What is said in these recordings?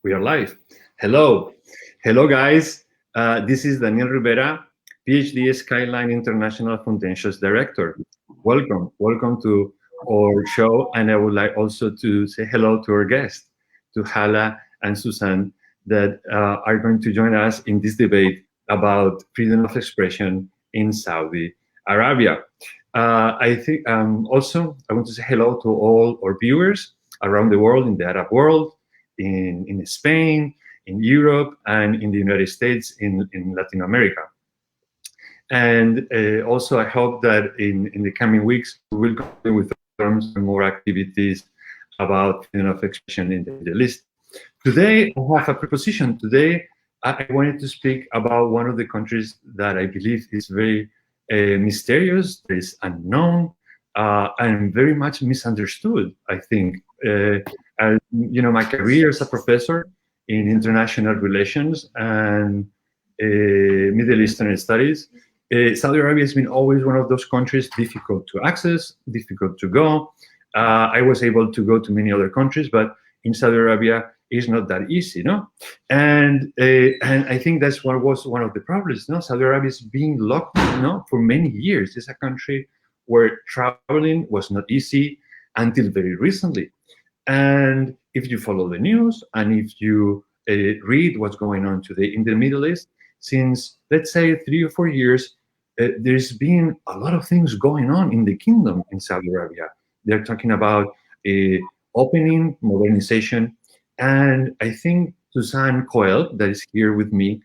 We are live. Hello. Hello, guys. This is Daniel Rivera, PhD Skyline International Foundation's director. Welcome. Welcome to our show. And I would like also to say hello to our guests, to Hala and Susan, that are going to join us in this debate about freedom of expression in Saudi Arabia. I think also I want to say hello to all our viewers around the world, in the Arab world, in Spain, in Europe, and in the United States, in Latin America. And also, I hope that in the coming weeks, we will continue with terms and more activities about freedom of expression in the Middle East. Today, I have a proposition. Today, I wanted to speak about one of the countries that I believe is very mysterious, that is unknown, and very much misunderstood, I think. And, my career as a professor in international relations and Middle Eastern studies, Saudi Arabia has been always one of those countries difficult to access, difficult to go. I was able to go to many other countries, but in Saudi Arabia, it's not that easy, no? And I think that's what was one of the problems, no? Saudi Arabia is being locked, for many years. It's a country where traveling was not easy until very recently. And if you follow the news and if you read what's going on today in the Middle East, since, let's say, 3 or 4 years, there's been a lot of things going on in the kingdom in Saudi Arabia. They're talking about opening, modernization, and I think Susan Coel, that is here with me,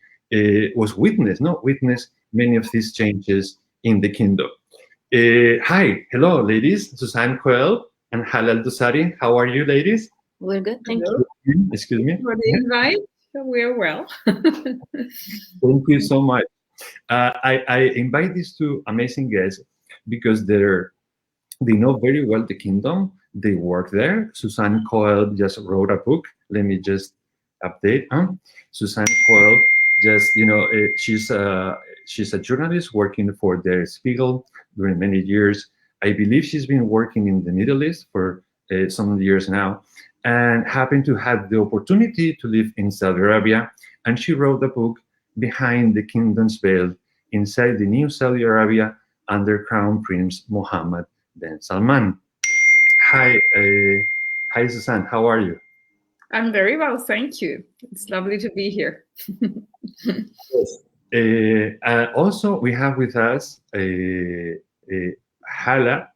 was witness many of these changes in the kingdom. Hi, hello, ladies. Susan Coel and Halal Dosari. How are you, ladies? We're good, thank you. Excuse me. For the invite, we're well. Thank you so much. I invite these two amazing guests because they know very well the kingdom. They work there. Susan Coel just wrote a book. Let me just update. Susan Coel just, she's a journalist working for Der Spiegel during many years. I believe she's been working in the Middle East for some years now, and happened to have the opportunity to live in Saudi Arabia. And she wrote a book, Behind the Kingdom's Veil, Inside the New Saudi Arabia under Crown Prince Mohammed bin Salman. Hi, Susan. How are you? I'm very well, thank you. It's lovely to be here. Yes. Also, we have with us Hala.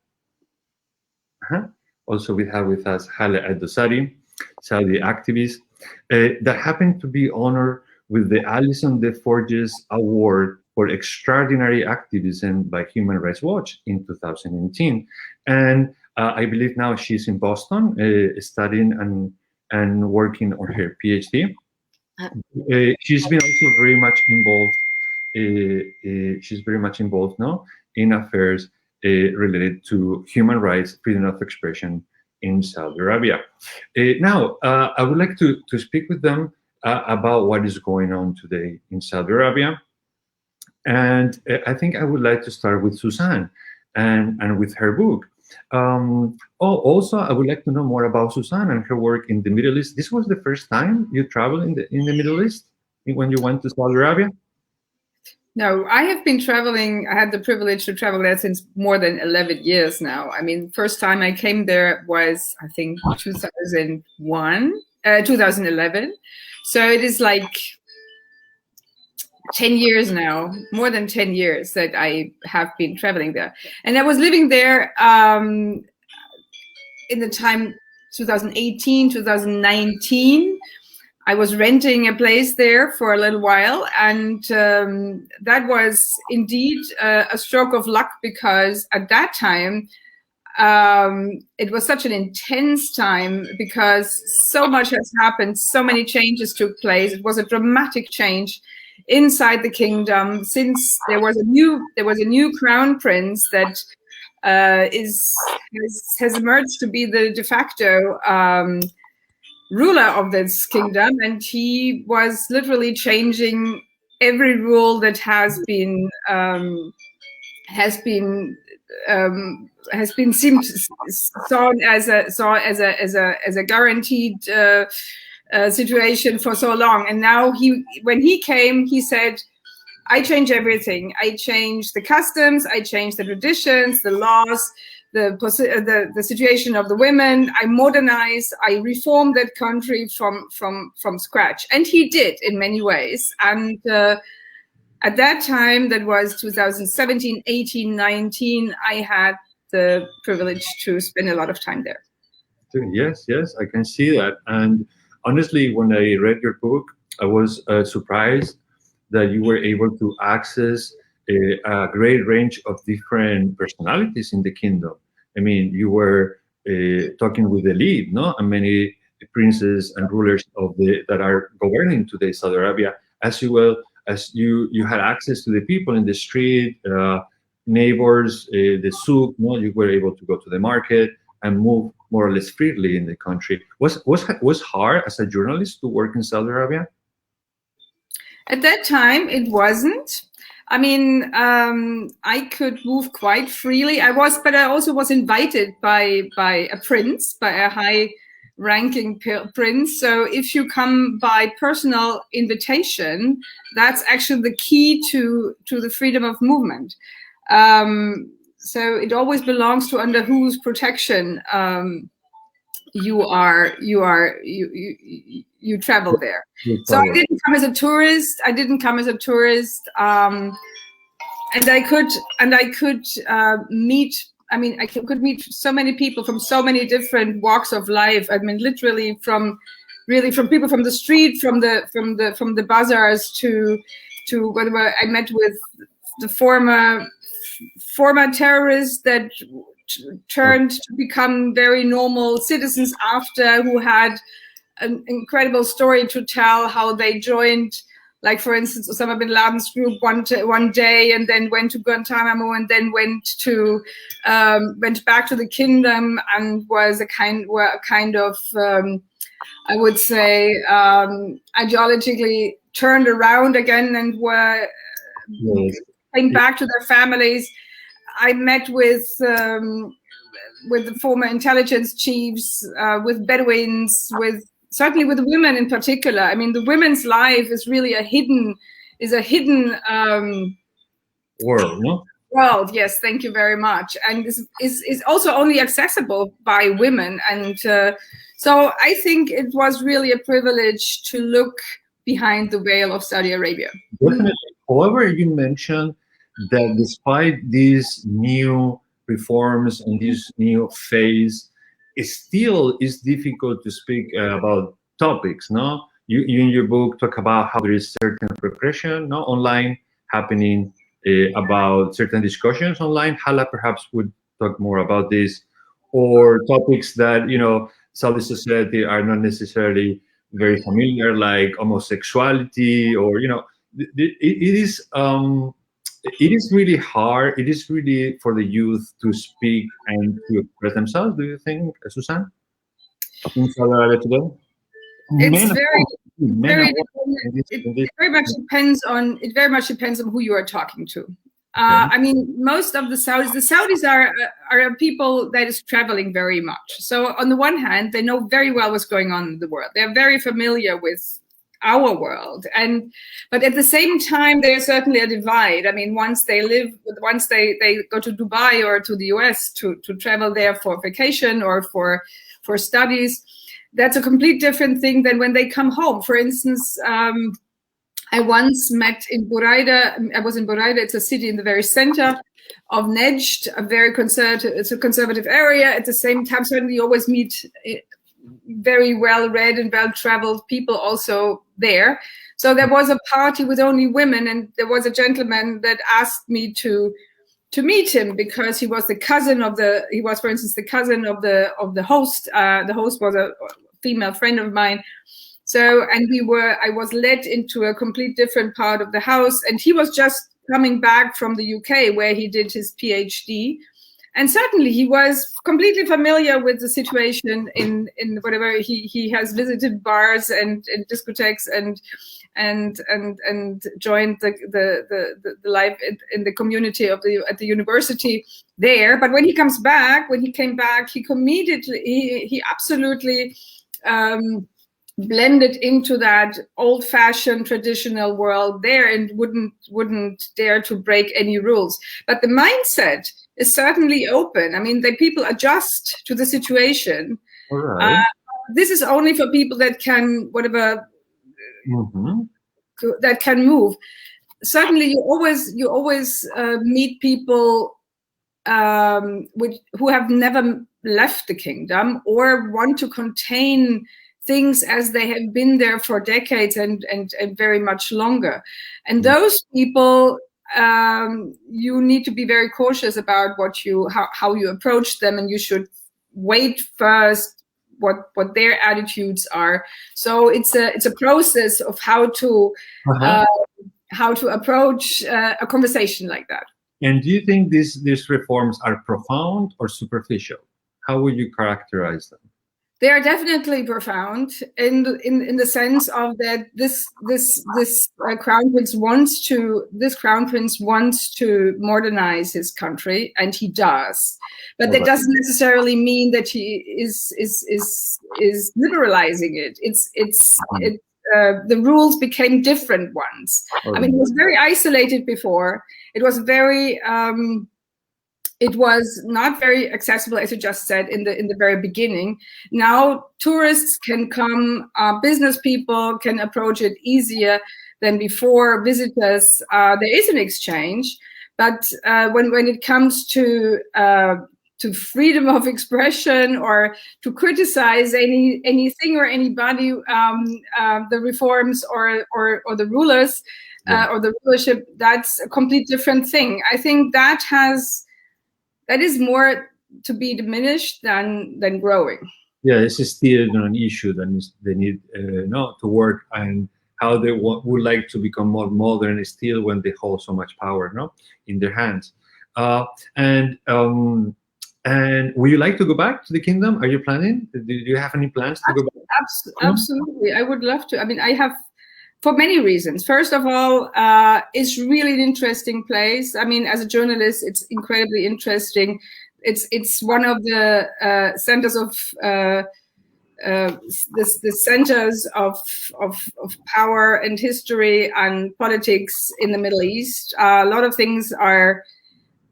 Also, we have with us Hala Al-Dosari, Saudi activist, that happened to be honored with the Alison de Forges Award for Extraordinary Activism by Human Rights Watch in 2018. And I believe now she's in Boston studying and working on her PhD. She's been also very much involved now in affairs related to human rights, freedom of expression in Saudi Arabia. Now, I would like to speak with them about what is going on today in Saudi Arabia. And I think I would like to start with Susan and with her book. Also, I would like to know more about Susan and her work in the Middle East. This was the first time you traveled in the Middle East when you went to Saudi Arabia? No, I have been traveling. I had the privilege to travel there since more than 11 years now. I mean, first time I came there was, I think, 2011. So it is like 10 years now, more than 10 years that I have been traveling there. And I was living there in the time 2018, 2019. I was renting a place there for a little while, and that was indeed a stroke of luck, because at that time it was such an intense time, because so much has happened, so many changes took place. It was a dramatic change inside the kingdom, since there was a new crown prince that has emerged to be the de facto ruler of this kingdom, and he was literally changing every rule that has been seen as a guaranteed situation for so long. And now when he came, he said, I change everything. I change the customs, I change the traditions, the laws, the situation of the women. I modernize, I reform that country from scratch. And he did in many ways. And at that time, that was 2017, 18, 19, I had the privilege to spend a lot of time there. Yes, I can see that. And honestly, when I read your book, I was surprised that you were able to access a great range of different personalities in the kingdom. I mean, you were talking with the elite, no, and many princes and rulers that are governing today Saudi Arabia, as well as you had access to the people in the street, neighbors, the souk. No, you were able to go to the market and move more or less freely in the country. Was hard as a journalist to work in Saudi Arabia? At that time, it wasn't. I mean, I could move quite freely. But I also was invited by a prince, by a high-ranking prince. So if you come by personal invitation, that's actually the key to the freedom of movement. So it always belongs to under whose protection you travel there. So I didn't come as a tourist. And I could meet. I mean, I could meet so many people from so many different walks of life. I mean, literally from people from the street, from the bazaars to whatever. I met with the former terrorists that turned to become very normal citizens after, who had an incredible story to tell, how they joined, like for instance, Osama bin Laden's group one day, and then went to Guantanamo, and then went back to the kingdom, and was a kind of I would say ideologically turned around again, and came back to their families. I met with the former intelligence chiefs, with Bedouins, certainly with women in particular. I mean, the women's life is really a hidden world, no? World, yes, thank you very much. And this is also only accessible by women. And so I think it was really a privilege to look behind the veil of Saudi Arabia. Definitely. However, you mentioned that despite these new reforms and this new phase, it still is difficult to speak about topics, no? You in your book talk about how there is certain repression, no, online happening, about certain discussions online. Hala perhaps would talk more about this, or topics that, you know, Saudi society are not necessarily very familiar, like homosexuality, or, you know, it is really hard. It is really for the youth to speak and to express themselves. Do you think, Susan? In Saudi Arabia today? It's it very much depends on who you are talking to. I mean, most of the Saudis are people that is traveling very much. So on the one hand, they know very well what's going on in the world. They're very familiar with our world, but at the same time, there's certainly a divide. I mean, once they go to Dubai or to the US to travel there for vacation or for studies, that's a complete different thing than when they come home. For instance, I once met in Buraida. I was in Buraida. It's a city in the very center of Nejd, it's a conservative area. At the same time, certainly you always meet very well-read and well-traveled people also there. So there was a party with only women, and there was a gentleman that asked me to meet him because he was, for instance, the cousin of the host. The host was a female friend of mine. So, and I was led into a complete different part of the house, and he was just coming back from the UK where he did his PhD. And certainly he was completely familiar with the situation in whatever he has visited bars and discotheques and joined the life in the community at the university there. But when he came back, he absolutely blended into that old-fashioned traditional world there and wouldn't dare to break any rules. But the mindset is certainly open. I mean, the people adjust to the situation. All right. This is only for people that can Mm-hmm. that can move. Certainly, you always meet people who have never left the kingdom or want to contain things as they have been there for decades and very much longer. And those people, you need to be very cautious about how you approach them, and you should wait first what their attitudes are. So it's a process of how to approach a conversation like that. And do you think these reforms are profound or superficial? How would you characterize them? They are definitely profound in the sense of that this crown prince wants to modernize his country, and he does. But that doesn't necessarily mean that he is liberalizing it. The rules became different ones. I mean, it was very isolated before. It was very. It was not very accessible, as you just said, in the very beginning. Now tourists can come, business people can approach it easier than before. Visitors, there is an exchange, but when it comes to freedom of expression or to criticize anything or anybody, the reforms or the rulers or the rulership, that's a complete different thing. I think that is more to be diminished than growing. Yeah, this is still an issue that they need to work, and how they would like to become more modern still when they hold so much power in their hands. And would you like to go back to the kingdom? Are you planning? Do you have any plans to go back? Absolutely, I would love to. I mean, I have, for many reasons. First of all, it's really an interesting place. I mean, as a journalist, it's incredibly interesting. It's one of the centers of the centers of power and history and politics in the Middle East. A lot of things are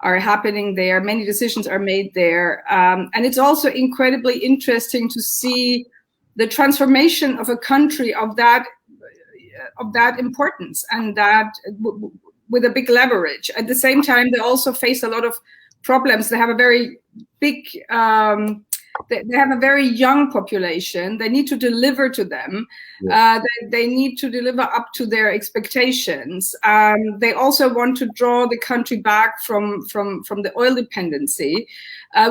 happening there. Many decisions are made there, and it's also incredibly interesting to see the transformation of a country of that importance, and that with a big leverage. At the same time, they also face a lot of problems. They have a very big, they have a very young population. They need to deliver to them. Yes. They need to deliver up to their expectations. They also want to draw the country back from the oil dependency,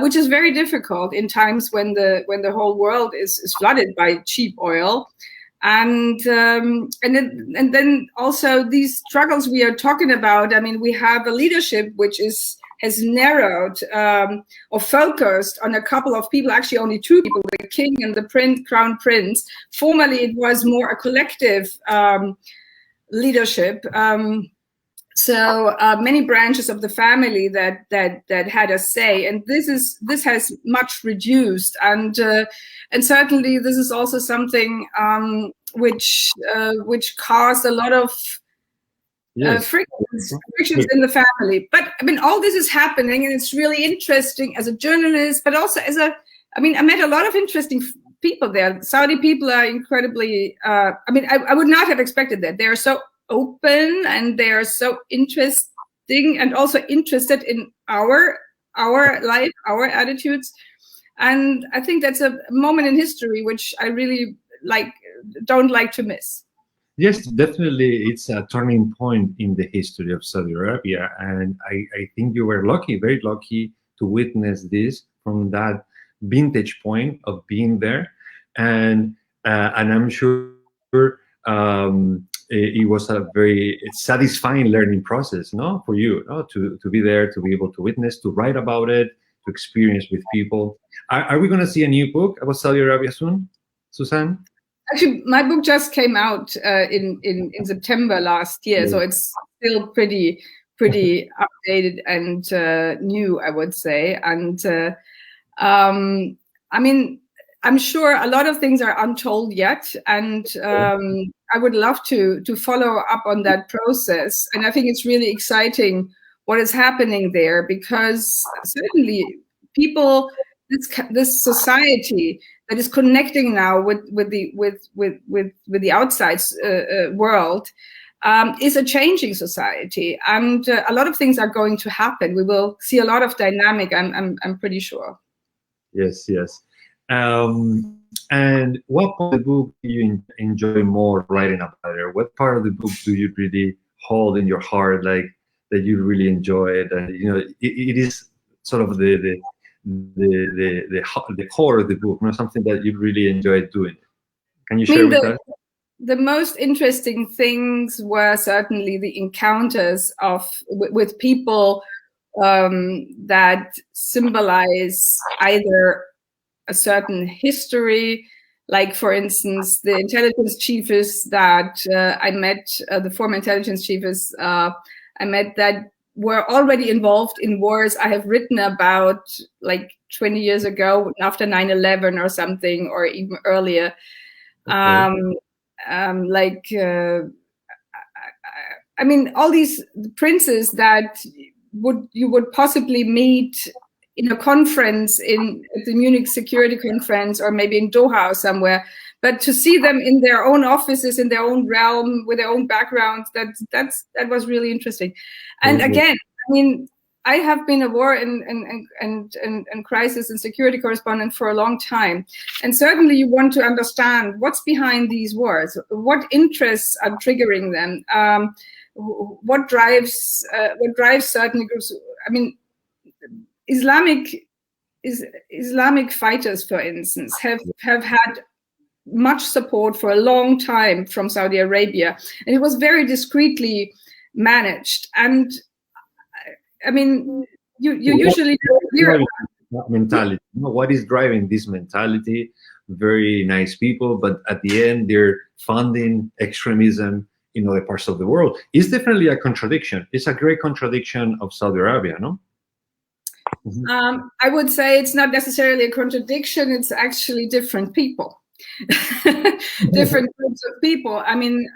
which is very difficult in times when the whole world is flooded by cheap oil. And then also these struggles we are talking about. I mean, we have a leadership which has narrowed or focused on a couple of people, actually only two people, the king and the crown prince. Formerly, it was more a collective leadership. So many branches of the family that had a say, and this has much reduced, and certainly this is also something which caused a lot of frictions in the family. But I mean, all this is happening, and it's really interesting as a journalist, but also I met a lot of interesting people there. Saudi people are incredibly. I would not have expected that. They are so open, and they are so interesting, and also interested in our life, our attitudes. And I think that's a moment in history which I really don't like to miss. Yes, definitely, it's a turning point in the history of Saudi Arabia, and I think you were lucky, very lucky, to witness this from that vintage point of being there, and I'm sure it was a very satisfying learning process, for you, to be there, to be able to witness, to write about it, to experience with people. Are we going to see a new book about Saudi Arabia soon, Suzanne? Actually, my book just came out in September last year, so it's still pretty updated and new, I would say. And I mean, I'm sure a lot of things are untold yet, and I would love to follow up on that process. And I think it's really exciting what is happening there, because certainly people, this society that is connecting now with the outside world is a changing society, and a lot of things are going to happen. We will see a lot of dynamic. I'm pretty sure. Yes, yes. And what part of the book do you enjoy more writing about it? What part of the book do you really hold in your heart, like that you really enjoy it? And you know, it is sort of the core of the book, you know, something that you really enjoy doing. Can you share with us? The most interesting things were certainly the encounters with people that symbolize either a certain history, like, for instance, the intelligence chiefs that I met, the former intelligence chiefs I met that were already involved in wars I have written about, like 20 years ago, after 9/11 or something, or even earlier. Okay. I mean, all these princes that you would possibly meet in a conference at the Munich Security Conference, or maybe in Doha or somewhere, but to see them in their own offices, in their own realm, with their own backgrounds, that was really interesting. And again, I mean, I have been a war and crisis and security correspondent for a long time, and certainly you want to understand what's behind these wars, what interests are triggering them, what drives certain groups. I mean, Islamic fighters, for instance, have had much support for a long time from Saudi Arabia, and it was very discreetly managed. And I mean, you usually hear that mentality. You know, what is driving this mentality? Very nice people, but at the end, they're funding extremism in other parts of the world. It's definitely a contradiction. It's a great contradiction of Saudi Arabia, no? I would say it's not necessarily a contradiction. It's actually different people, different groups of people. I mean,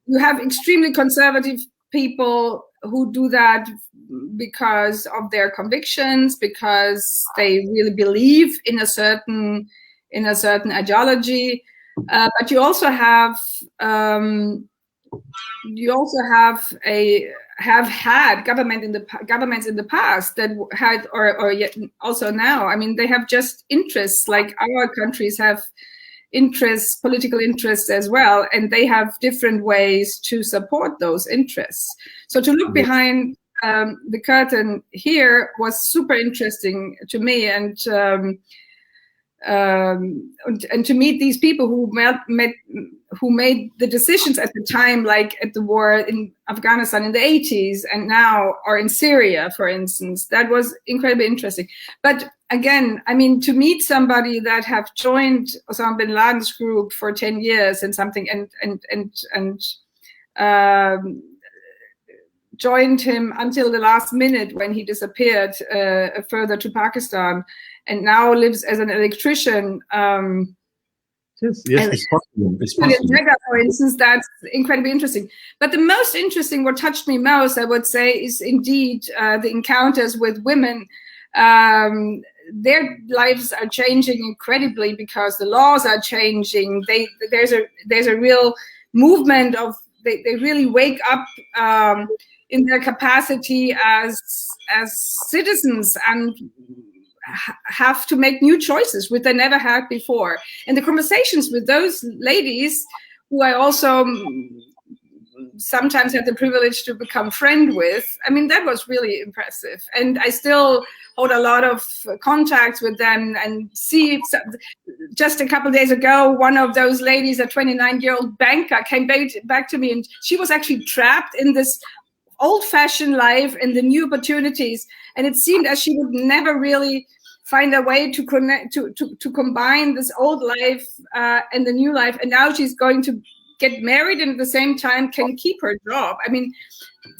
you have extremely conservative people who do that because of their convictions, because they really believe in a certain ideology. But you also have had governments in the past that had, or yet also now. I mean, they have just interests, like our countries have interests, political interests as well, and they have different ways to support those interests. So to look behind the curtain here was super interesting to me, and to meet these people who made the decisions at the time, like at the war in Afghanistan in the 80s, and now are in Syria, for instance. That was incredibly interesting. But again, I mean, to meet somebody that have joined Osama bin Laden's group for 10 years and something, and joined him until the last minute when he disappeared further to Pakistan, and now lives as an electrician. Yes, it's possible. It's possible. For instance, that's incredibly interesting. But the most interesting, what touched me most, I would say, is indeed the encounters with women. Their lives are changing incredibly because the laws are changing. There's a real movement of they really wake up in their capacity as citizens and have to make new choices which they never had before. And the conversations with those ladies, who I also sometimes had the privilege to become friend with, I mean, that was really impressive. And I still hold a lot of contacts with them, and see, just a couple of days ago, one of those ladies, a 29-year-old banker, came back to me, and she was actually trapped in this old-fashioned life and the new opportunities, and it seemed as she would never really find a way to connect, to combine this old life and the new life. And now she's going to get married, and at the same time can keep her job. I mean,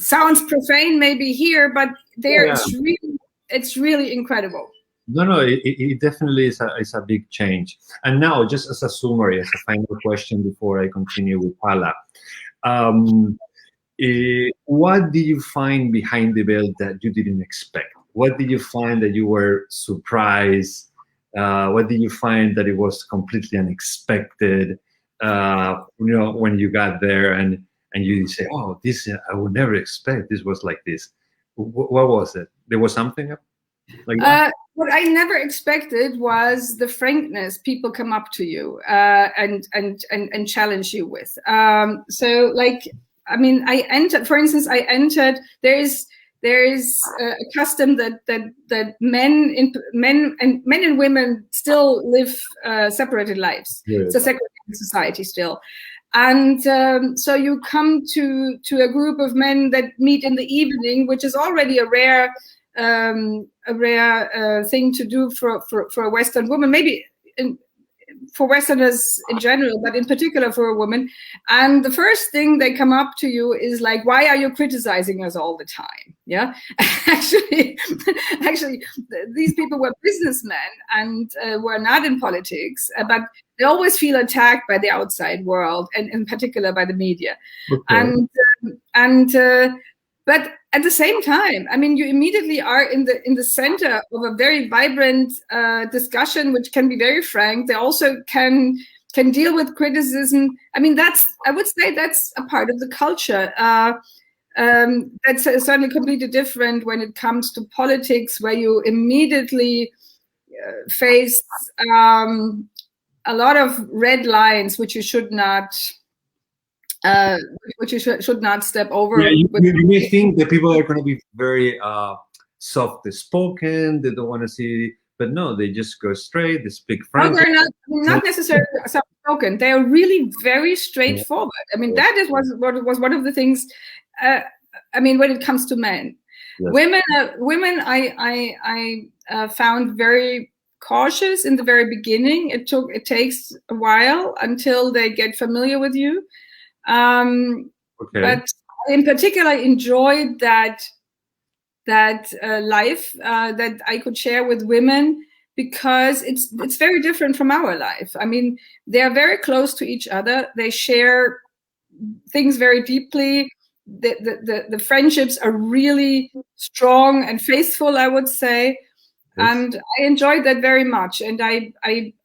sounds profane maybe here, but it's really incredible. No, it definitely is a big change. And now, just as a summary, as a final question before I continue with Hala, um, what did you find behind the veil that you didn't expect? What did you find that you were surprised? What did you find that it was completely unexpected? When you got there and you say, "Oh, this I would never expect. This was like this." What was it? There was something like that. What I never expected was the frankness people come up to you and challenge you with. So, like, I mean, I entered. For instance, I entered. There is a custom that men and women still live separated lives. Yes. It's a segregated society still. And so you come to a group of men that meet in the evening, which is already a rare thing to do for a Western woman, maybe for Westerners in general, but in particular for a woman. And the first thing they come up to you is like, "Why are you criticizing us all the time?" Yeah, actually, these people were businessmen and were not in politics, but they always feel attacked by the outside world, and in particular by the media. Okay. But at the same time, I mean, you immediately are in the center of a very vibrant discussion, which can be very frank. They also can deal with criticism. I mean, I would say that's a part of the culture. That's certainly completely different when it comes to politics, where you immediately face a lot of red lines, which you should not. Which you should not step over. Yeah, you may think that people are going to be very soft-spoken. They don't want to see, but no, they just go straight. They speak frankly. No, they're not necessarily soft-spoken. They are really very straightforward. I mean, that was one of the things. I mean, when it comes to men, yes. Women, I found very cautious in the very beginning. It takes a while until they get familiar with you. Okay. But in particular, I enjoyed that life that I could share with women, because it's very different from our life. I mean, they are very close to each other. They share things very deeply. The friendships are really strong and faithful, I would say. Yes. And I enjoyed that very much, and I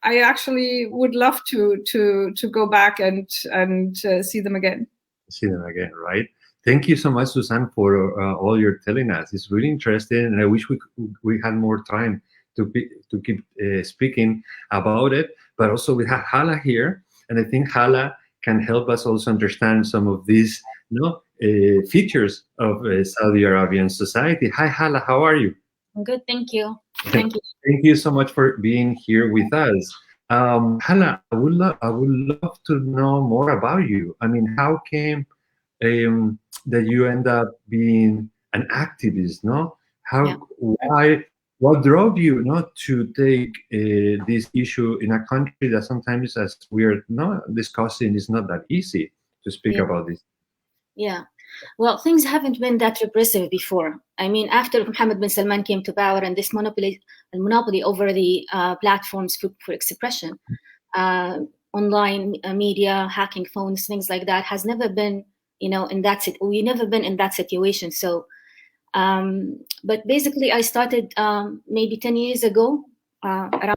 actually would love to go back and see them again. See them again, right? Thank you so much, Susan, for all you're telling us. It's really interesting, and I wish we had more time to keep speaking about it. But also we have Hala here, and I think Hala can help us also understand some of these, features of Saudi Arabian society. Hi, Hala, how are you? I'm good, thank you. Thank you. Thank you so much for being here with us. Hala, I would love to know more about you. I mean, how came that you end up being an activist? No, why? What drove you not to take this issue in a country that sometimes, as we're discussing, is not that easy to speak about this? Yeah. Well, things haven't been that repressive before. I mean, after Mohammed bin Salman came to power and this monopoly over the platforms for expression, online media, hacking phones, things like that, has never been, we've never been in that situation. So, but basically, I started maybe 10 years ago, around,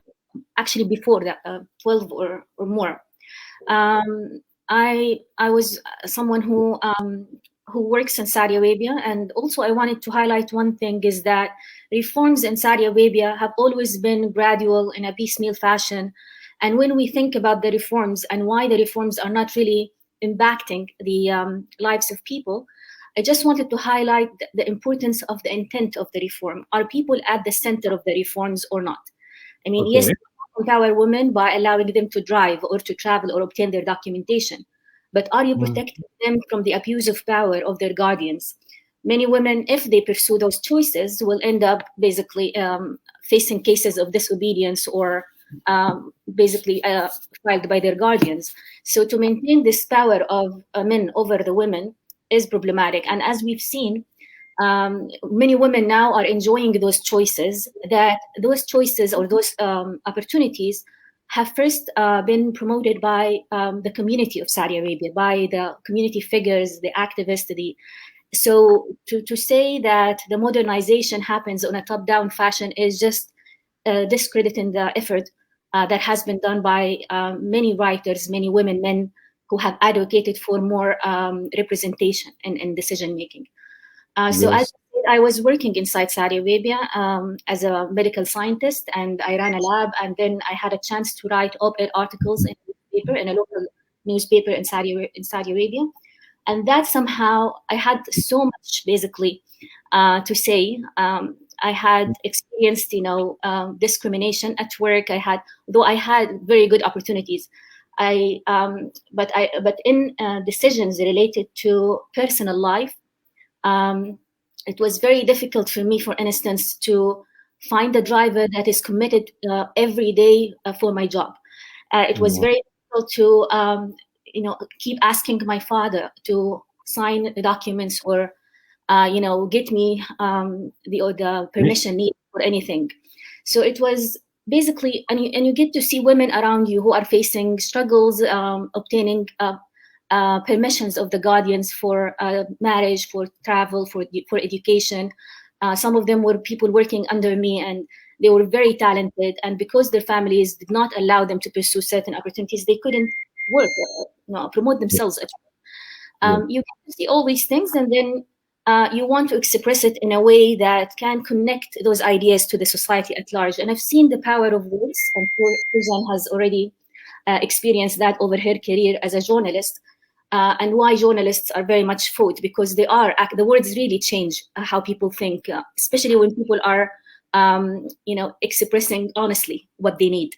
actually before that, 12 or more. I was someone who works in Saudi Arabia, and also I wanted to highlight one thing, is that reforms in Saudi Arabia have always been gradual in a piecemeal fashion. And when we think about the reforms and why the reforms are not really impacting the lives of people, I just wanted to highlight the importance of the intent of the reform. Are people at the center of the reforms or not? I mean, yes, empower women by allowing them to drive or to travel or obtain their documentation. But are you protecting them from the abuse of power of their guardians? Many women, if they pursue those choices, will end up basically facing cases of disobedience or basically filed by their guardians. So to maintain this power of men over the women is problematic. And as we've seen, Many women now are enjoying those choices, that those choices or those opportunities have first been promoted by the community of Saudi Arabia, by the community figures, the activists. So to say that the modernization happens on a top-down fashion is just discrediting the effort that has been done by many writers, many women, men who have advocated for more representation in decision-making. So as I was working inside Saudi Arabia as a medical scientist, and I ran a lab, and then I had a chance to write op-ed articles in a local newspaper in Saudi Arabia, and that somehow I had so much basically to say. I had experienced, discrimination at work. Though I had very good opportunities, but in decisions related to personal life. It was very difficult for me, for instance, to find a driver that is committed every day for my job. It was very difficult to, keep asking my father to sign the documents or, get me the permission needed for anything. So it was basically, and you get to see women around you who are facing struggles, obtaining permissions of the guardians for marriage, for travel, for education. Some of them were people working under me, and they were very talented. And because their families did not allow them to pursue certain opportunities, they couldn't work or promote themselves at all. You get to see all these things, and then you want to express it in a way that can connect those ideas to the society at large. And I've seen the power of words, and Susan has already experienced that over her career as a journalist. And why journalists are very much fought, because the words really change how people think, especially when people are, expressing honestly what they need.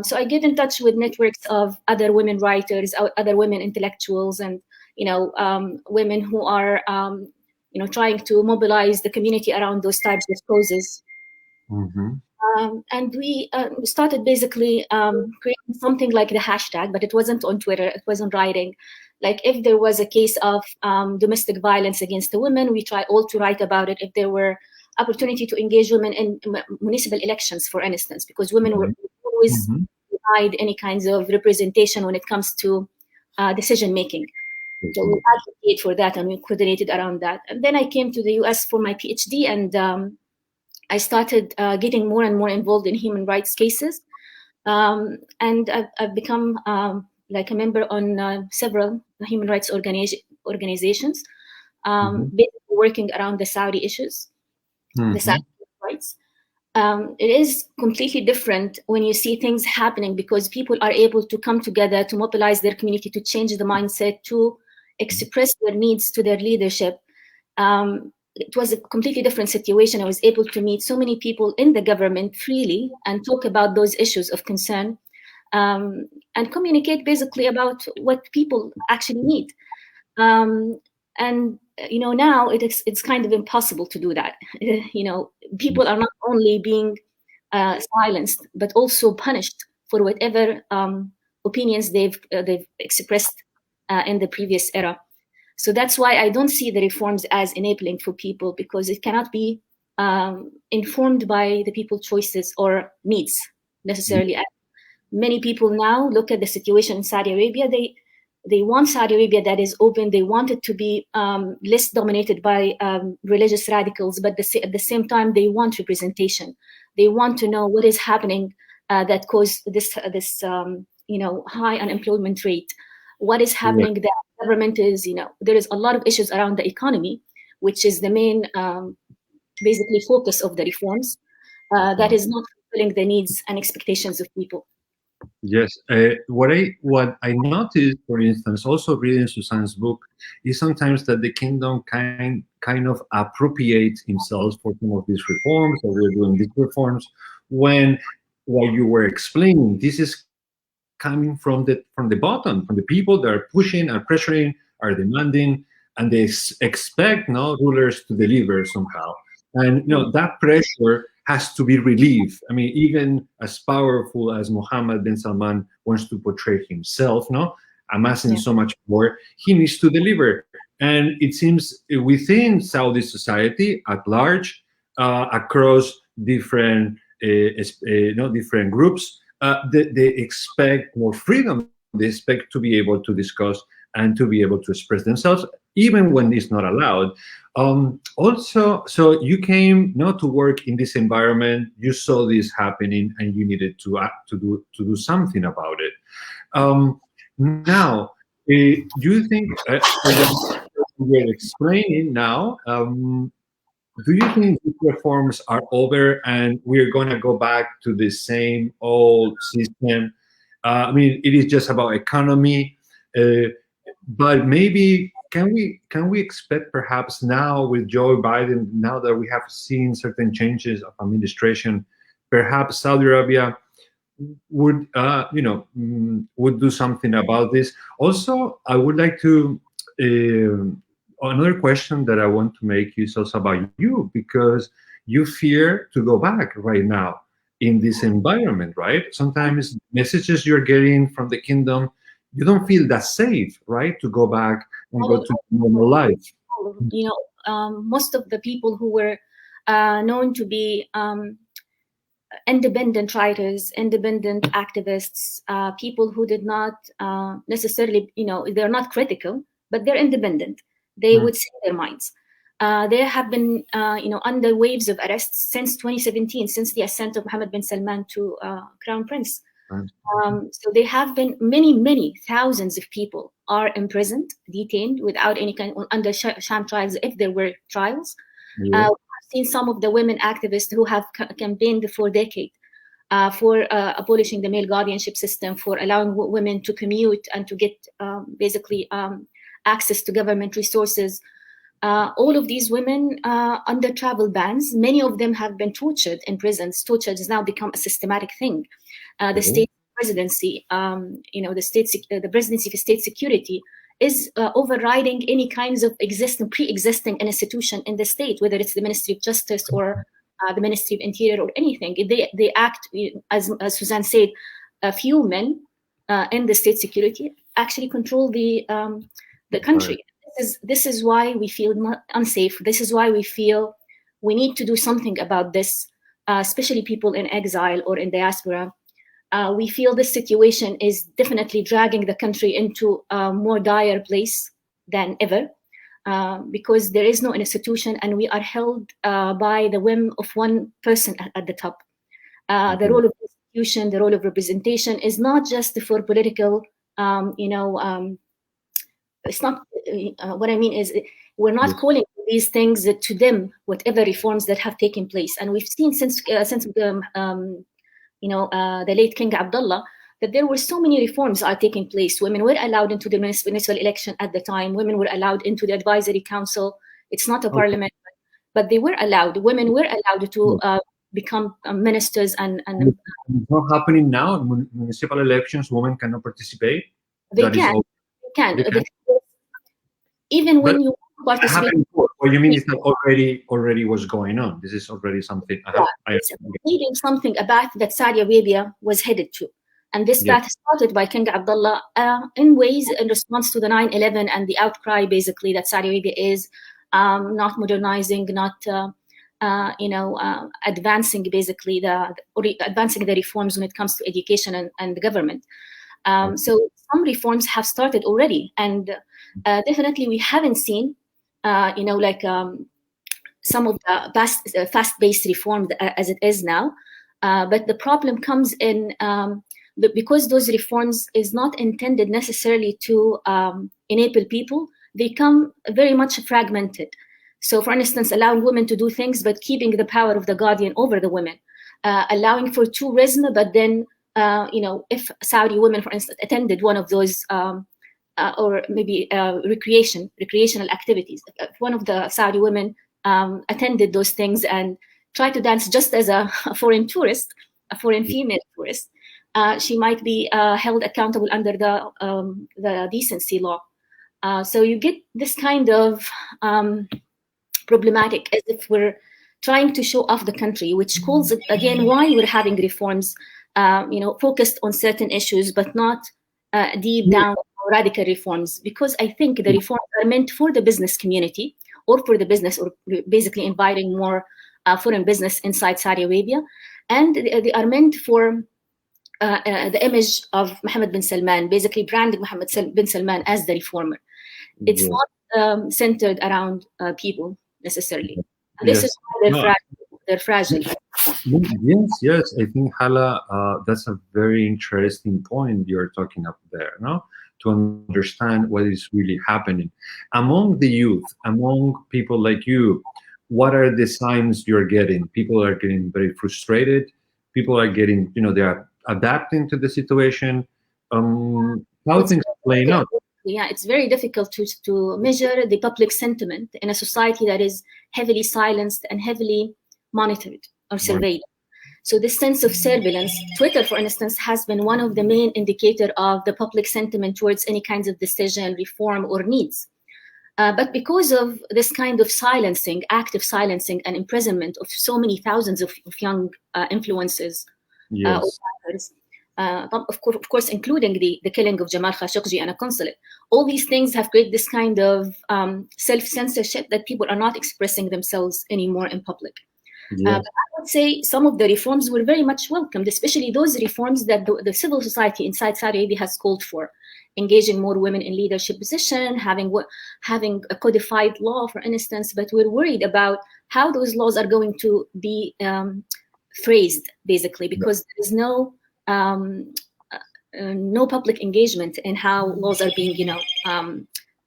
So I get in touch with networks of other women writers, other women intellectuals, and women who are, trying to mobilize the community around those types of causes. And we started basically creating something like the hashtag, but it wasn't on Twitter, it wasn't writing. Like if there was a case of domestic violence against a woman, we try all to write about it. If there were opportunity to engage women in municipal elections, for instance, because women were always denied any kinds of representation when it comes to decision making. So we advocate for that, and we coordinated around that. And then I came to the US for my PhD, and I started getting more and more involved in human rights cases. And I've become like a member on several human rights organizations, basically working around the Saudi issues, the Saudi rights. It is completely different when you see things happening, because people are able to come together to mobilize their community, to change the mindset, to express their needs to their leadership. It was a completely different situation. I was able to meet so many people in the government freely and talk about those issues of concern, and communicate basically about what people actually need. And now it's kind of impossible to do that. People are not only being silenced, but also punished for whatever opinions they've expressed in the previous era. So that's why I don't see the reforms as enabling for people, because it cannot be informed by the people's choices or needs necessarily. Many people now look at the situation in Saudi Arabia. They want Saudi Arabia that is open. They want it to be less dominated by religious radicals, but at the same time, they want representation. They want to know what is happening that caused this high unemployment rate. What is happening that government is, there is a lot of issues around the economy, which is the main basically focus of the reforms, that is not fulfilling the needs and expectations of people. Yes, what I noticed, for instance, also reading Susan's book, is sometimes that the kingdom kind of appropriates himself for some of these reforms, or we're doing these reforms, when while you were explaining, this is coming from the bottom, from the people that are pushing, are pressuring, are demanding, and they expect rulers to deliver somehow. And that pressure has to be relieved. I mean, even as powerful as Mohammed bin Salman wants to portray himself, amassing so much more, he needs to deliver. And it seems within Saudi society at large, across different different groups, they expect more freedom. They expect to be able to discuss and to be able to express themselves, even when it's not allowed. Also, so you came not to work in this environment. You saw this happening, and you needed to act, to do something about it. Now, do you think we're explaining now? Do you think these reforms are over and we're going to go back to the same old system? I mean, it is just about economy, but maybe can we expect perhaps now with Joe Biden, now that we have seen certain changes of administration, perhaps Saudi Arabia would would do something about this? Also, I would like to another question that I want to make is also about you, because you fear to go back right now in this environment, right? Sometimes messages you're getting from the kingdom, you don't feel that safe, right, to go back and go to normal life. You know, most of the people who were known to be independent writers, independent activists, people who did not necessarily, they're not critical, but they're independent. They would say their minds. There have been, under waves of arrests since 2017, since the ascent of Mohammed bin Salman to Crown Prince. So there have been many thousands of people are imprisoned, detained without any kind under sham trials, if there were trials. Yeah. I've seen some of the women activists who have campaigned for decades for abolishing the male guardianship system, for allowing women to commute and to get basically access to government resources. All of these women under travel bans, many of them have been tortured in prisons. Torture has now become a systematic thing. The state presidency, the presidency for state security is overriding any kinds of pre-existing institution in the state, whether it's the Ministry of Justice or the Ministry of Interior or anything. They act, as Suzanne said, a few men in the state security actually control the country. Right. This is why we feel unsafe. This is why we feel we need to do something about this, especially people in exile or in diaspora. We feel this situation is definitely dragging the country into a more dire place than ever, because there is no institution and we are held by the whim of one person at the top. The role of institution, the role of representation is not just for political, it's not, what I mean is we're not calling these things to them, whatever reforms that have taken place. And we've seen since the late King Abdullah, that there were so many reforms are taking place. Women were allowed into the municipal election at the time. Women were allowed into the advisory council. It's not a parliament, but they were allowed. Women were allowed to become ministers. And it's not happening now. In municipal elections, women cannot participate. They can. Even when you participate. What you mean is that already was going on. This is already something. It's leading something, a path that Saudi Arabia was headed to. And this path started by King Abdullah in ways in response to the 9/11 and the outcry, basically, that Saudi Arabia is not modernizing, not advancing, basically advancing the reforms when it comes to education and the government. So some reforms have started already, and definitely we haven't seen, some of the fast-paced reform as it is now. But the problem comes in because those reforms is not intended necessarily to enable people. They come very much fragmented. So, for instance, allowing women to do things, but keeping the power of the guardian over the women, allowing for tourism, but then if Saudi women, for instance, attended one of those, or maybe recreational activities, if one of the Saudi women attended those things and tried to dance just as a foreign tourist, a foreign female tourist, she might be held accountable under the decency law. So you get this kind of problematic, as if we're trying to show off the country, which calls it again why we're having reforms, focused on certain issues, but not deep down radical reforms, because I think the reforms are meant for the business community, or for the business, or basically inviting more foreign business inside Saudi Arabia, and they are meant for the image of Mohammed bin Salman, basically branding Mohammed bin Salman as the reformer. It's not centered around people necessarily. And this is why they're fragile. Yes. I think, Hala, that's a very interesting point you're talking up there, no? To understand what is really happening. Among the youth, among people like you, what are the signs you're getting? People are getting very frustrated. People are getting, they are adapting to the situation. How things are playing out? Yeah, it's very difficult to measure the public sentiment in a society that is heavily silenced and heavily monitored or surveyed. So this sense of surveillance, Twitter, for instance, has been one of the main indicators of the public sentiment towards any kinds of decision, reform, or needs. But because of this kind of silencing, active silencing and imprisonment of so many thousands of young influencers, of course, including the killing of Jamal Khashoggi and a consulate, all these things have created this kind of self-censorship that people are not expressing themselves anymore in public. But I would say some of the reforms were very much welcomed, especially those reforms that the civil society inside Saudi Arabia has called for, engaging more women in leadership position, having a codified law, for instance. But we're worried about how those laws are going to be phrased, basically, because there is no public engagement in how laws are being,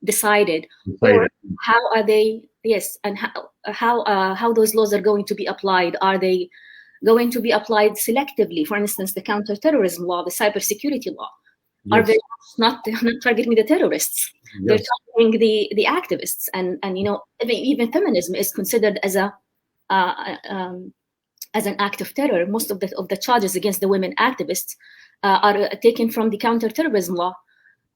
decided, or how are they? Yes, and how those laws are going to be applied. Are they going to be applied selectively? For instance, the counterterrorism law, the cybersecurity law, are very much not targeting the terrorists. They're targeting the activists, and even feminism is considered as an act of terror. Most of the charges against the women activists are taken from the counterterrorism law,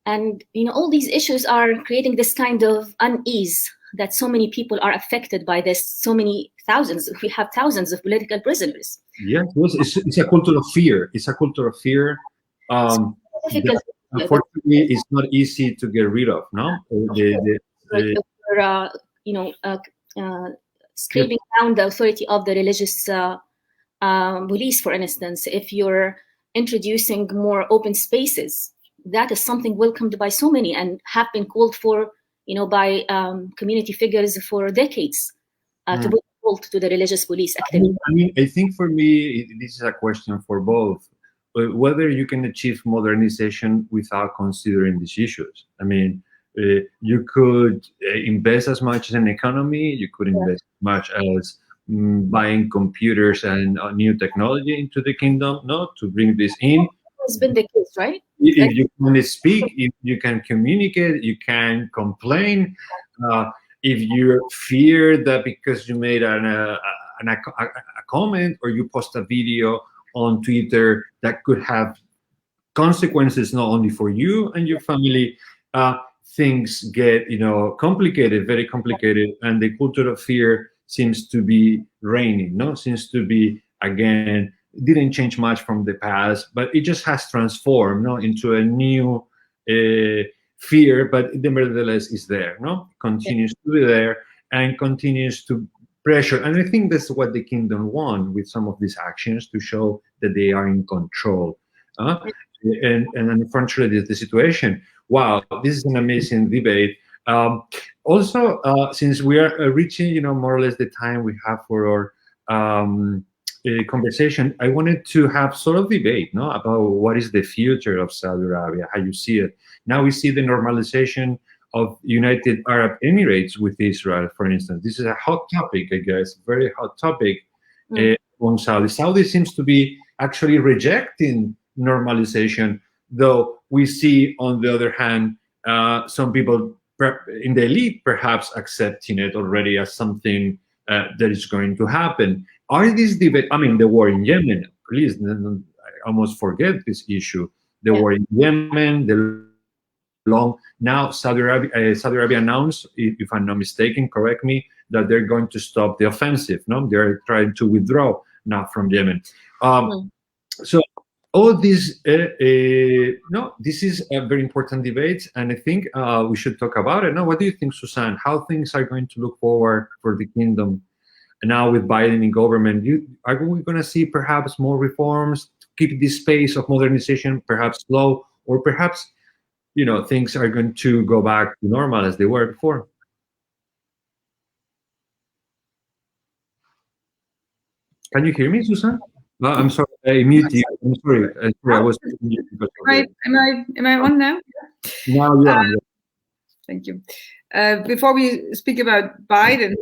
and all these issues are creating this kind of unease that so many people are affected by this. So many thousands. We have thousands of political prisoners. Yes, it's a culture of fear. It's a culture of fear. Unfortunately, it's not easy to get rid of. No, scraping down the authority of the religious police, for instance. If you're introducing more open spaces, that is something welcomed by so many and have been called for, by community figures for decades, to put a halt to the religious police activity. I think for me, this is a question for both. Whether you can achieve modernization without considering these issues. You could invest as much as an economy, you could invest as much as buying computers and new technology into the kingdom, to bring this in. It's been the case, right? If you can speak, if you can communicate, you can complain. If you fear that because you made a comment or you post a video on Twitter that could have consequences not only for you and your family, things get complicated, very complicated, and the culture of fear seems to be reigning. Seems to be, again, didn't change much from the past, but it just has transformed into a new fear, but nevertheless is there. Continues to be there and continues to pressure. And I think that's what the kingdom wants with some of these actions, to show that they are in control. And unfortunately, the situation. Wow, this is an amazing debate. Also, since we are reaching, more or less the time we have for our conversation, I wanted to have sort of debate, about what is the future of Saudi Arabia, how you see it. Now we see the normalization of United Arab Emirates with Israel, for instance. This is a hot topic, I guess, very hot topic on Saudi. Saudi seems to be actually rejecting normalization, though we see, on the other hand, some people in the elite perhaps accepting it already as something that is going to happen. Are these debate? The war in Yemen, please, I almost forget this issue. The war in Yemen, now Saudi Arabia announced, if I'm not mistaken, correct me, that they're going to stop the offensive. They're trying to withdraw now from Yemen. So all this, no, this is a very important debate, and I think we should talk about it. Now, what do you think, Susan? How things are going to look forward for the kingdom now with Biden in government? Are we going to see perhaps more reforms to keep this pace of modernization perhaps slow, or perhaps, things are going to go back to normal as they were before? Can you hear me, Susan? I'm sorry, I muted you. I'm sorry. I was muted because of Am I on now? Now you are. Thank you. Before we speak about Biden,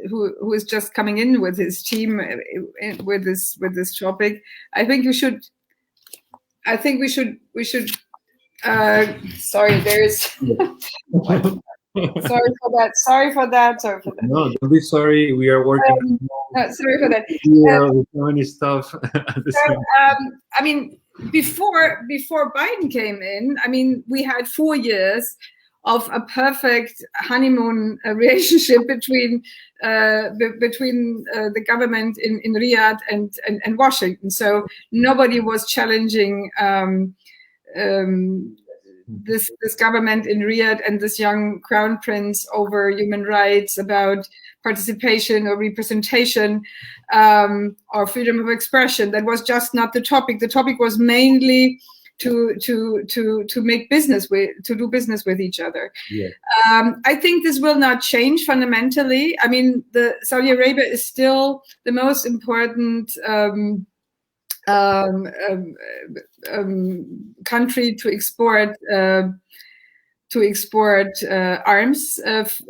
who is just coming in with his team with this topic, I think we should. Sorry, there's. Sorry for that. No, don't be sorry. We are working. Sorry for that. With so many stuff. I mean, before Biden came in, I mean, we had 4 years of a perfect honeymoon relationship between the government in Riyadh and Washington. So nobody was challenging this government in Riyadh and this young crown prince over human rights, about participation or representation, or freedom of expression. That was just not the topic. The topic was mainly to make business to do business with each other. Yeah. I think this will not change fundamentally. I mean, Saudi Arabia is still the most important country to export arms of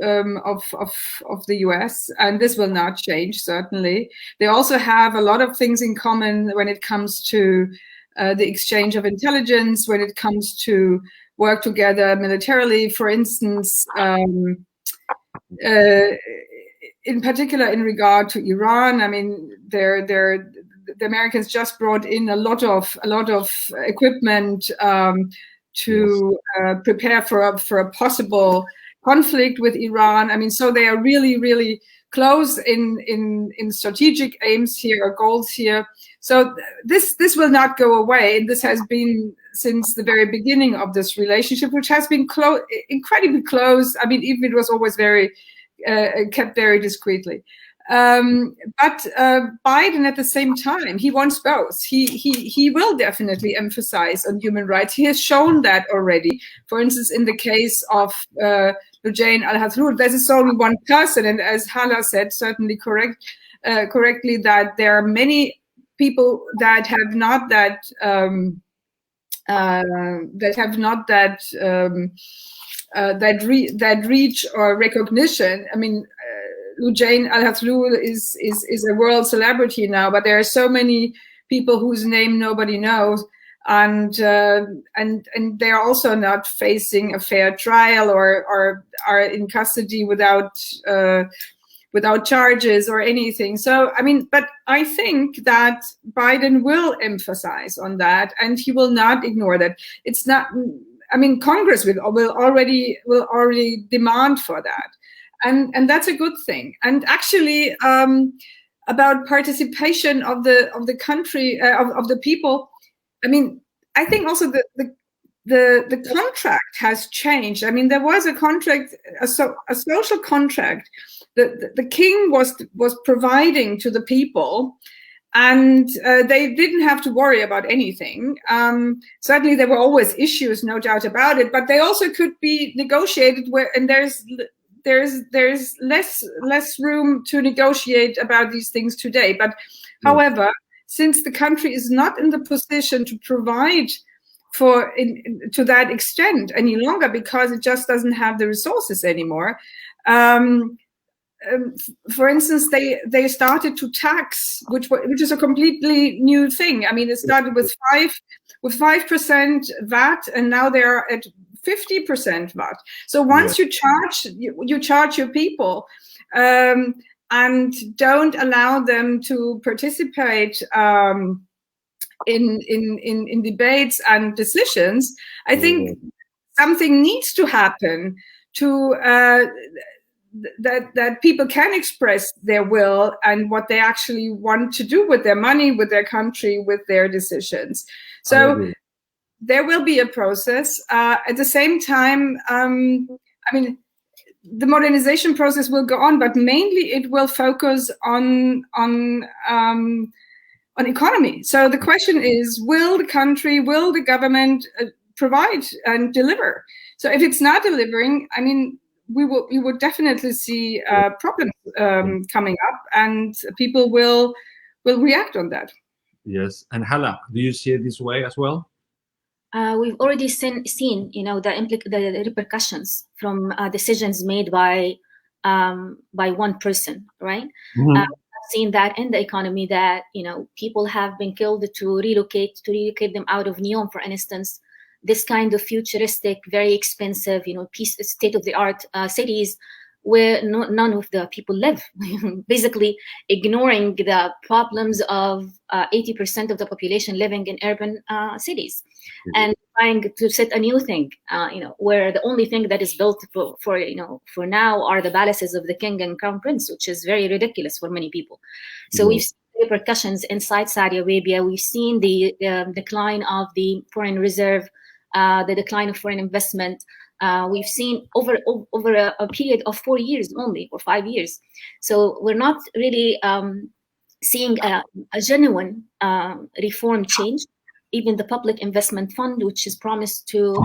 the US, and this will not change, certainly. They also have a lot of things in common when it comes to the exchange of intelligence, when it comes to work together militarily, for instance, in particular in regard to Iran. I mean, the Americans just brought in a lot of equipment to prepare for a possible conflict with Iran. I mean, so they are really, really close in strategic aims here, or goals here. So this will not go away, and this has been since the very beginning of this relationship, which has been incredibly close. I mean, even it was always very kept very discreetly. But Biden, at the same time, he wants both. He will definitely emphasize on human rights. He has shown that already. For instance, in the case of Lujain al-Hathrur, this is only one person, and as Hala said, certainly correctly, that there are many people that have not that reach or recognition. I mean, Lujain al-Hathrur is a world celebrity now, but there are so many people whose name nobody knows, and they're also not facing a fair trial, or are in custody without charges or anything. So, I mean, but I think that Biden will emphasize on that, and he will not ignore that. It's not. I mean, Congress will already demand for that. And that's a good thing. And actually, about participation of the country, of the people, I mean, I think also the contract has changed. I mean, there was a contract, a social contract that the king was providing to the people, and they didn't have to worry about anything. Certainly, there were always issues, no doubt about it, but they also could be negotiated and there's less room to negotiate about these things today. But however, since the country is not in the position to provide to that extent any longer, because it just doesn't have the resources anymore, for instance, they started to tax, which is a completely new thing. I mean, it started with 5% VAT, and now they are at 50% VAT. So once you charge your people, and don't allow them to participate in debates and decisions, I think something needs to happen to that people can express their will and what they actually want to do with their money, with their country, with their decisions. So there will be a process. At the same time, I mean, the modernization process will go on, but mainly it will focus on economy. So the question is, will the government provide and deliver? So if it's not delivering, I mean, we would definitely see problems coming up, and people will react on that. Yes. And Hala, do you see it this way as well? We've already seen the repercussions from decisions made by one person, right? Mm-hmm. I've seen that in the economy, that people have been killed to relocate them out of Neom, for instance. This kind of futuristic, very expensive, state-of-the-art cities where none of the people live, basically ignoring the problems of 80% of the population living in urban cities, and trying to set a new thing, where the only thing that is built for now are the palaces of the king and crown prince, which is very ridiculous for many people. So we've seen repercussions inside Saudi Arabia. We've seen the decline of the foreign reserve, the decline of foreign investment. We've seen over a period of 4 years only, or 5 years. So we're not really seeing a genuine reform change. Even the public investment fund, which is promised to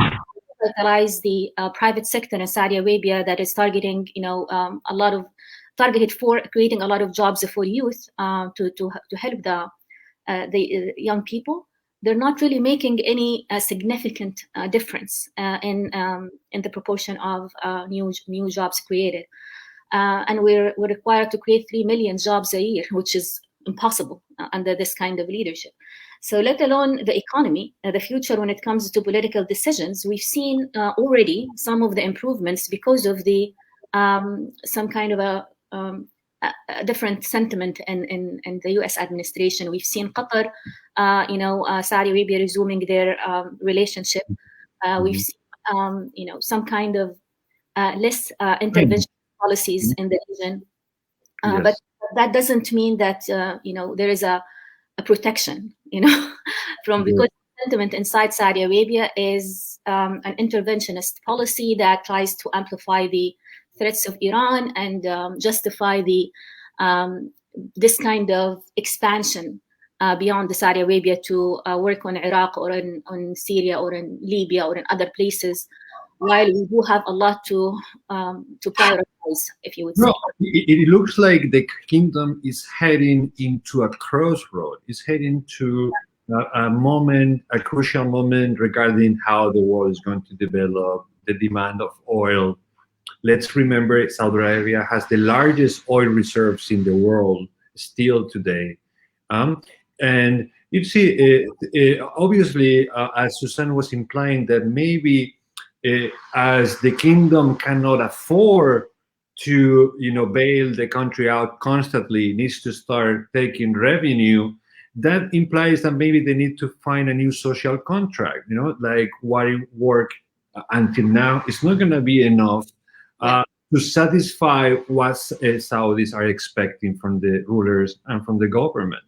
fertilize the private sector in Saudi Arabia, that is targeting, targeted for creating a lot of jobs for youth, to help the young people. They're not really making any significant difference in the proportion of new jobs created, and we're required to create 3 million jobs a year, which is impossible under this kind of leadership. So let alone the economy, the future when it comes to political decisions, we've seen already some of the improvements because of the some kind of a different sentiment in the U.S. administration. We've seen Qatar, Saudi Arabia resuming their relationship. We've seen, some kind of less intervention policies in the region. Yes. But that doesn't mean that there is a protection, from because sentiment inside Saudi Arabia is an interventionist policy that tries to amplify the threats of Iran and justify this kind of expansion beyond the Saudi Arabia to work on Iraq or on Syria or in Libya or in other places, while we do have a lot to prioritize, if you would say. No, it looks like the kingdom is heading into a crossroad. It's heading to a crucial moment regarding how the world is going to develop, the demand of oil. Let's remember, Saudi Arabia has the largest oil reserves in the world still today. And you see, obviously, as Susan was implying, that maybe as the kingdom cannot afford to, bail the country out constantly, needs to start taking revenue, that implies that maybe they need to find a new social contract, like what it worked until now. It's not going to be enough to satisfy what Saudis are expecting from the rulers and from the government.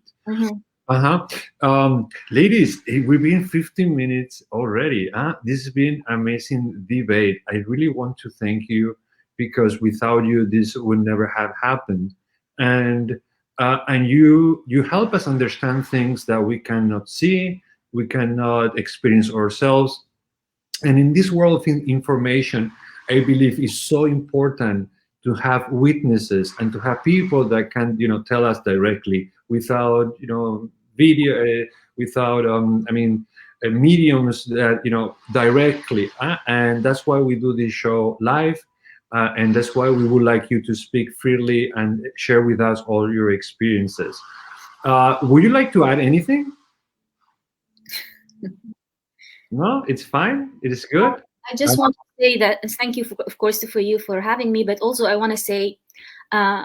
Ladies, we've been 15 minutes already. This has been an amazing debate. I really want to thank you, because without you, this would never have happened. And you help us understand things that we cannot see, we cannot experience ourselves. And in this world of information, I believe it's so important to have witnesses and to have people that can, tell us directly without, video, without, mediums that, directly. And that's why we do this show live. And that's why we would like you to speak freely and share with us all your experiences. Would you like to add anything? No, it's fine. It is good. I just want to say that thank you, of course, for you for having me. But also, I want to say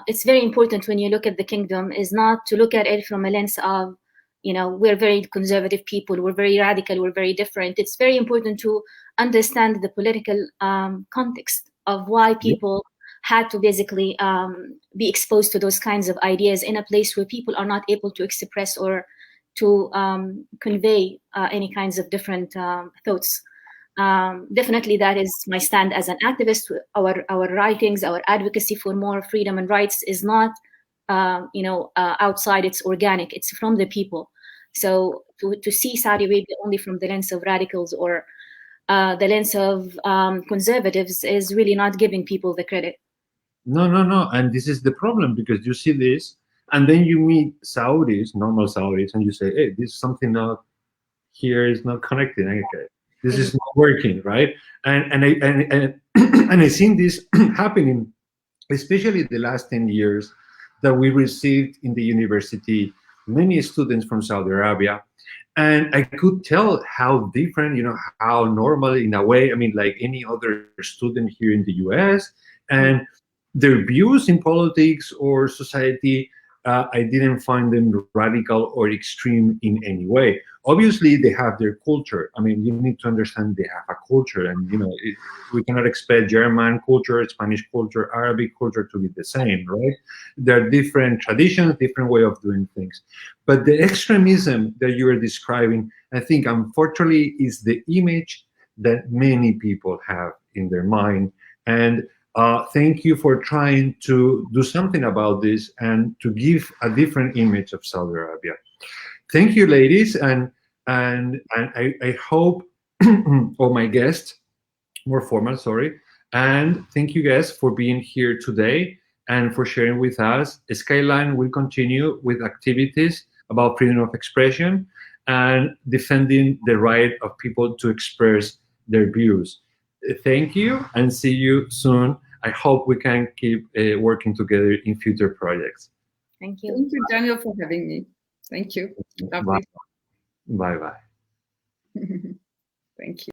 it's very important when you look at the kingdom is not to look at it from a lens of, we're very conservative people, we're very radical, we're very different. It's very important to understand the political context of why people had to basically be exposed to those kinds of ideas in a place where people are not able to express or to convey any kinds of different thoughts. Definitely, that is my stand as an activist. Our writings, our advocacy for more freedom and rights is not, outside. It's organic. It's from the people. So to see Saudi Arabia only from the lens of radicals or the lens of conservatives is really not giving people the credit. No, and this is the problem, because you see this, and then you meet Saudis, normal Saudis, and you say, hey, this is something not here is not connecting. Okay, this is not working, right? And I seen this happening, especially the last 10 years, that we received in the university many students from Saudi Arabia. And I could tell how different, how normal in a way, I mean, like any other student here in the US, and their views in politics or society, I didn't find them radical or extreme in any way. Obviously, they have their culture. I mean, you need to understand they have a culture, and we cannot expect German culture, Spanish culture, Arabic culture to be the same, right? There are different traditions, different way of doing things. But the extremism that you are describing, I think, unfortunately, is the image that many people have in their mind. And thank you for trying to do something about this and to give a different image of Saudi Arabia. Thank you, ladies, and I hope all my guests, more formal, sorry, and thank you guys for being here today and for sharing with us. Skyline will continue with activities about freedom of expression and defending the right of people to express their views. Thank you, and see you soon. I hope we can keep working together in future projects. Thank you. Thank you, Daniel, for having me. Thank you. Bye. Bye. Thank you.